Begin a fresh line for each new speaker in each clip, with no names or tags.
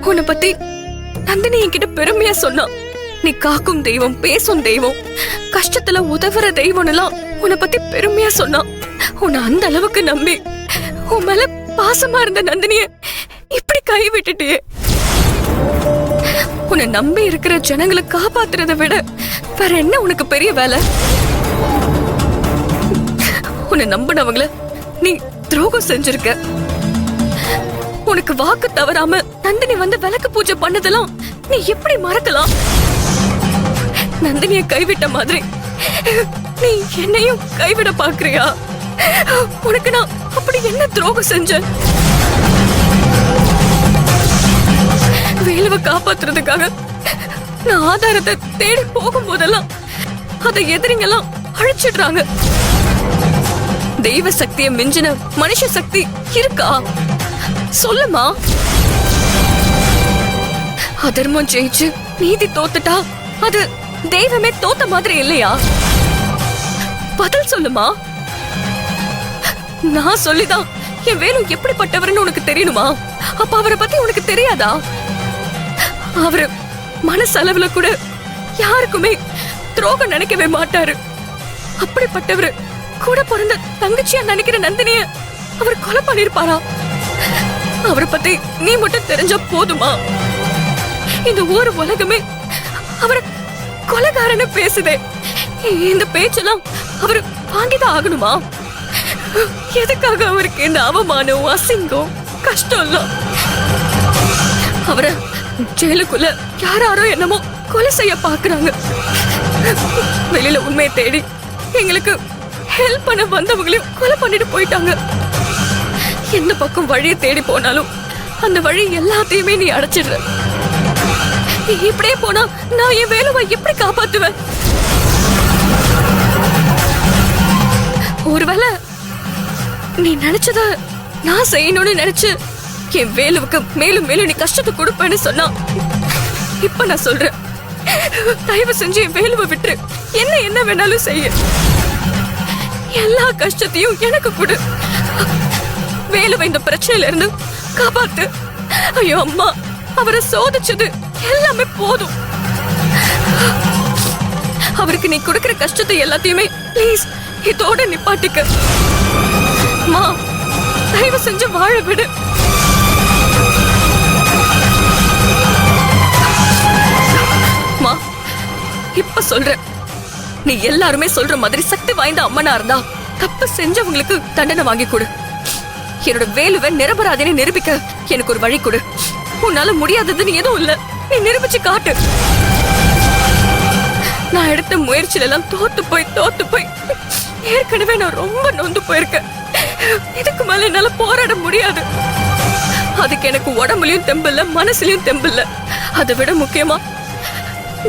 உன்னை பத்தி நந்தினி என்கிட்ட பெருமையா சொன்னா. நீ காக்கும் தெய்வம், பேசும் தெய்வம், கஷ்டத்துல உதவுற தெய்வம்லாம் உன்னை பத்தி பெருமையா சொன்னா. உன்னை அந்த அளவுக்கு நம்பி உன் மேல பாசமா இருந்த நந்தினிய இப்படி கை விட்டுட்டியே. உன்னை நம்பி இருக்கிற ஜனங்களை காப்பாத்துறதை விட வேற என்ன உனக்கு பெரிய வேலை? உன்னை நம்பினவங்கள நீ துரோகம் செஞ்சிருக்க. உனக்கு வாக்கு தவறாம நந்தினி வந்து விளக்கு பூஜை பண்ணதெல்லாம் நீ எப்படி மறக்கலாம்? நந்தினிய கைவிட்ட மாதிரி நீ என்னையும் கைவிட பாக்குறியா? உனக்கு நான் அப்படி என்ன துரோகம் செஞ்சேன்? வேலுவை காப்பாத்துறதுக்காக நான் ஆதாரத்தை தேடி போகும் போதெல்லாம் அதை எதிரிங்கெல்லாம் அழிச்சிடுறாங்க. தெய்வ சக்தியை மிஞ்சின மனுஷ சக்தி இருக்கா? சொல்லுமா. அதர்மம் ஜெயிச்சு நீதி தோத்துட்டா அது தெய்வமே தோத்த மாதிரி இல்லையா? பதில் சொல்லுமா. நான் சொல்லிதான் என் வேலு எப்படிப்பட்டவர்னு உனக்கு தெரியணுமா? அப்ப அவரை பத்தி உனக்கு தெரியாதா? அவரு மனசளவுல கூட யாருக்குமே துரோகம் நினைக்கவே மாட்டாரு. அப்படிப்பட்டவரு கூட பிறந்த தங்கச்சியா நினைக்கிற நந்தினிய அவர் கொலை பண்ணிருப்பாரா? அவரை பத்தி நீ மட்டும் தெரிஞ்சா போதுமா? இந்த ஊர் உலகமே அவரை கொலைகாரன்னு பேசுதே. இந்த பேச்செல்லாம் அவரு வாங்கிதான் ஆகணுமா? எதுக்காக அவருக்கு இந்த அவமானம், அசிங்கம், கஷ்டம் எல்லாம்? அவரை ஜெயிலுக்குள்ள யாராரோ என்னமோ கொலை செய்ய பாக்குறாங்க. வெளியில உண்மையை தேடி எங்களுக்கு ஹெல்ப் பண்ண வந்தவங்களையும் கொலை பண்ணிட்டு போயிட்டாங்க. எந்த பக்கம் வழியை தேடி போனாலும் அந்த வழி எல்லாத்தையுமே நீ அடைச்சிடுற. இப்படியே போனா நான் என் வேலுவை எப்படி காப்பாத்துவேன்? ஒருவேளை நீ நினைச்சத நான் செய்யணும்னு நினைச்சு என் வேலுவுக்கு மேலும் மேலும் நீ கஷ்டத்தை கொடுப்பேன்னு சொன்னா, இப்ப நான் சொல்றேன், தயவு செஞ்சு என் வேலுவை விட்டு என்ன வேணாலும் செய்ய. எல்லா கஷ்டத்தையும் எனக்கு கொடு. வேலுவை இந்த பிரச்சனையில இருந்து காப்பாத்து. ஐயோ அம்மா, அவரை சோதிச்சது எல்லாமே போதும். அவருக்கு நீ கொடுக்கிற கஷ்டத்தை எல்லாத்தையுமே ப்ளீஸ் இதோட நிப்பாட்டிக்க. அம்மா, தயவு செஞ்சு வாழ விடு. அம்மா, இப்ப சொல்றேன், நீ எல்லாருமே சொல்ற மாதிரி சக்தி வாய்ந்த அம்மனா இருந்தா தப்பு செஞ்சவங்களுக்கு தண்டனை வாங்கி கொடு. என்னோட வேலுவை நிரபராதினை நிரூபிக்க எனக்கு ஒரு வழி கொடு. உன்னால முடியாததுன்னு எதுவும் இல்ல, நீ நிரூபிச்சு காட்டு. நான் எடுத்த முயற்சியில எல்லாம் தோத்து போய் ஏற்கனவே நான் ரொம்ப நொந்து போயிருக்கேன். இதுக்கு மேல என்னால போராட முடியாது. அதுக்கு எனக்கு உடம்புலயும் தெம்பில்ல, மனசுலயும் தெம்பில்ல. அதை விட முக்கியமா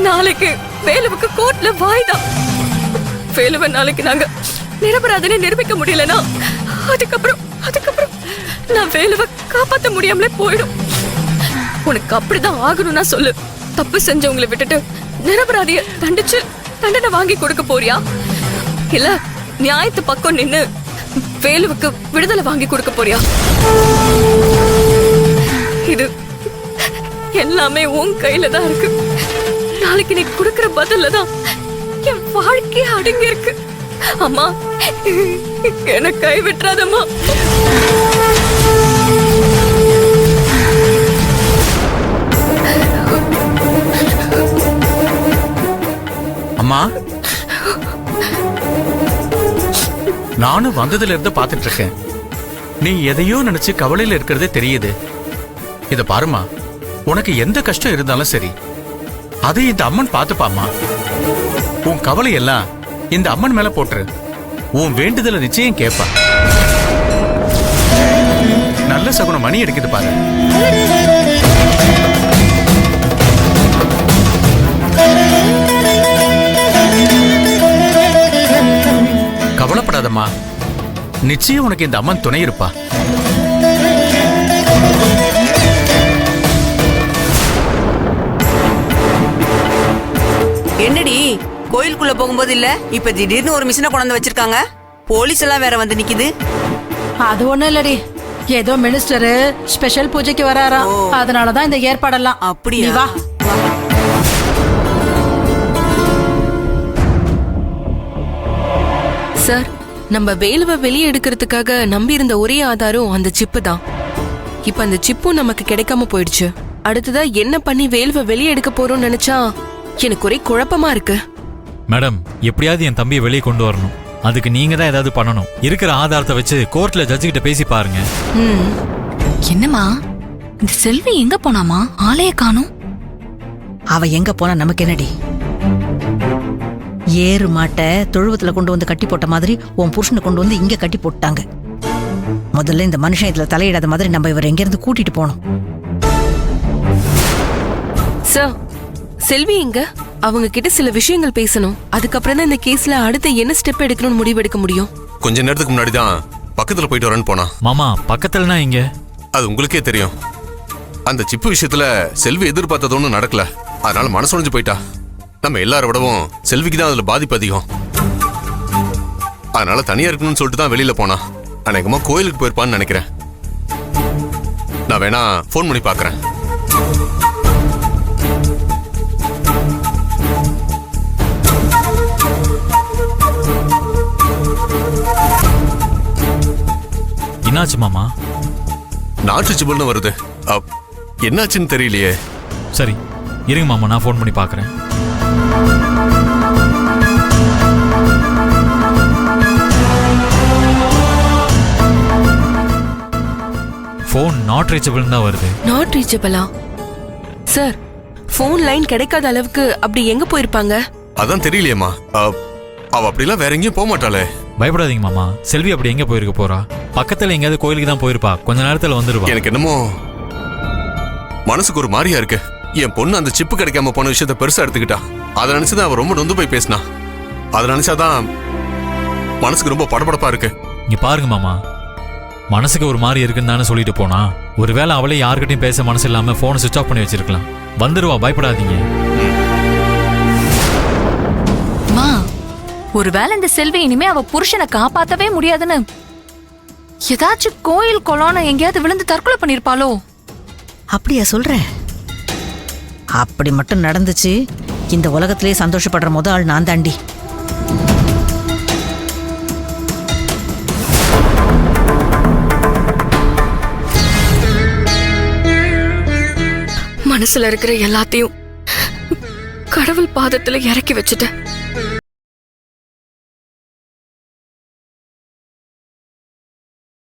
நாளைக்கு வேலுவுக்கு கோர்ட்ல வாய்தா. வேலுவை நாளைக்கு நாங்க நிரபராதனை நிரூபிக்க முடியலனா அதுக்கப்புறம் நான் வேலுவை காப்பாத்த முடியாமலே போயிடும். உனக்கு அப்படிதான் ஆகணும்னா சொல்லு. தப்பு செஞ்சவங்களை விட்டுட்டு நிரபராதிய தண்டிச்சு தண்டனை வாங்கி கொடுக்க போறியா? இல்ல நியாயத்து பக்கம் நின்னு வேலுவுக்கு விடுதலை வாங்கி கொடுக்க போறியா? இது எல்லாமே உன் கையில தான் இருக்கு. நாளைக்கு நீ கொடுக்கிற பதில்ல தான் என் வாழ்க்கைய அடங்கி இருக்கு. அம்மா, என்ன கை விட்டுறாதம்மா.
அம்மா, நானும் வந்ததுல இருந்து பாத்துட்டு இருக்கேன். நீ எதையோ நினைச்சு கவலையில இருக்கிறதே தெரியுது. இத பாருமா, உனக்கு எந்த கஷ்டம் இருந்தாலும் சரி, அதை இந்த அம்மன் பாத்துப்பாமா. உன் கவலை எல்லாம் இந்த அம்மன் மேல போட்டுரு. உன் வேண்டுதல நிச்சயம் கேட்பா. நல்ல சகுனம் மணி எடுக்குது பாரு. கவலைப்படாதம்மா, நிச்சயம் உனக்கு இந்த அம்மன் துணை இருப்பா.
என்னடி கோயிலுக்குள்ள போகும்போது இல்ல, இப்ப திடீர்னு ஒரு மிஷினை கொண்டு வச்சிருக்காங்க. போலீஸ் எல்லாம் வேற வந்து நிக்குது.
அது ஒண்ணும் இல்லடி, ஏதோ மினிஸ்டரு ஸ்பெஷல் பூஜைக்கு வராராம், அதனாலதான் இந்த ஏற்பாடெல்லாம்.
அப்படியா?
நீ வா.
சார், நம்ம வேலுவை வெளியே எடுக்கிறதுக்காக நம்பி இருந்த ஒரே ஆதாரம் அந்த சிப்பு தான். இப்ப அந்த சிப்பும் நமக்கு கிடைக்காம போயிடுச்சு. அடுத்ததா என்ன பண்ணி வேலுவை வெளியே எடுக்க போறோம்னு நினைச்சா எனக்கு ஒரே குழப்பமா இருக்கு.
மேடம், எப்படியாவது என் தம்பியை வெளியே கொண்டு வரணும். அதுக்கு நீங்க தான் ஏதாவது பண்ணணும். இருக்கிற ஆதாரத்தை வச்சு கோர்ட்ல ஜட்ஜு கிட்ட பேசி பாருங்க.
என்னம்மா, இந்த செல்வி எங்க போனாமா? ஆளைய காணும்.
அவ எங்க போனா நமக்கு என்னடி? ஏறு மாட்டை தொழுவத்துல கொண்டு வந்து கட்டி போட்ட மாதிரி உன் புருஷனை கொண்டு வந்து இங்க கட்டி போட்டாங்க. முதல்ல இந்த மனுஷன் இதுல தலையிடாத மாதிரி நம்ம இவரை எங்க இருந்து கூட்டிட்டு போனோம்.
சார், செல்வி எங்க? அவங்க கிட்ட சில விஷயங்கள் பேசணும். அதுக்கப்புறம் தான் இந்த கேஸ்ல அடுத்து என்ன ஸ்டெப் எடுக்கணும்னு முடிவெடுக்க முடியும்.
கொஞ்ச நேரத்துக்கு முன்னாடி தான் பக்கத்துல போயிட்டு வரேன்னு போனா.
மாமா, பக்கத்துலனா இங்க?
அது உங்களுக்கே தெரியும். அந்த சிப்பு விஷயத்துல செல்வி எதிர்பார்த்தது ஒன்றும் நடக்கல. அதனால மனசு உடைஞ்சு போயிட்டா. நம்ம எல்லாரை விடவும் செல்விக்கு தான் அதுல பாதிப்பு அதிகம். அதனால தனியா இருக்கணும்னு சொல்லிட்டு தான் வெளியில போனா. அநேகமா கோயிலுக்கு போயிருப்பான்னு நினைக்கிறேன். நான் வேணா ஃபோன் பண்ணி பாக்குறேன்.
என்னாச்சு மாமா?
நாட்டு சிபுல்னு வருது. என்னாச்சுன்னு தெரியலையே.
சரி இருங்க மாமா, நான் ஃபோன் பண்ணி பார்க்கறேன். ஃபோன் நாட் ரீச்சபிள் தான் வருது.
நாட் ரீச்சபிளா? சார், ஃபோன் லைன் கிடைக்காத அளவுக்கு அப்படி எங்க போயிருப்பாங்க?
அதான் தெரியலையேம்மா. அவ அப்படிலாம் வேற எங்கேயும் போக மாட்டாளே.
பயப்படாதீங்க மாமா, செல்வி அப்படி எங்க போயிருக்க போறா? பக்கத்துல எங்கேயாவது கோயிலுக்கு தான் போயிருப்பா. கொஞ்ச நேரத்துல வந்துருவா.
எனக்கு என்னமோ மனசுக்கு ஒரு மாதிரியா இருக்கு. என் பொண்ணு அந்த சிப்பு கிடைக்காம போன விஷயத்த பெருசா எடுத்துக்கிட்டா. அதை நினைச்சுதான் அவ ரொம்ப நொந்து போய் பேசினா. அதை நினைச்சாதான் மனசுக்கு ரொம்ப படபடப்பா இருக்கு.
இங்க பாருங்க மாமா, மனசுக்கு ஒரு மாதிரி இருக்குன்னு தானே சொல்லிட்டு போனா. ஒருவேளை அவளே யாருக்கிட்டையும் பேச மனசு இல்லாம போனை சுவிட்ச் ஆஃப் பண்ணி வச்சிருக்கலாம். வந்துருவா, பயப்படாதீங்க.
மா, ஒருவேளை இந்த செல்வி இனிமே அவ புருஷனை காப்பாத்தவே முடியாதுன்னு ஏதாச்சும் கோயில் குளம்னு எங்கேயாவது விழுந்து தற்கொலை பண்ணிருப்பாளோ?
அப்படியா சொல்ற? அப்படி மட்டும் நடந்துச்சு, இந்த உலகத்திலேயே சந்தோஷப்படுற முதல் ஆள் நான் தாண்டி.
மனசுல இருக்கிற எல்லாத்தையும் கடவுள் பாதத்துல இறக்கி வச்சுட்டேன்.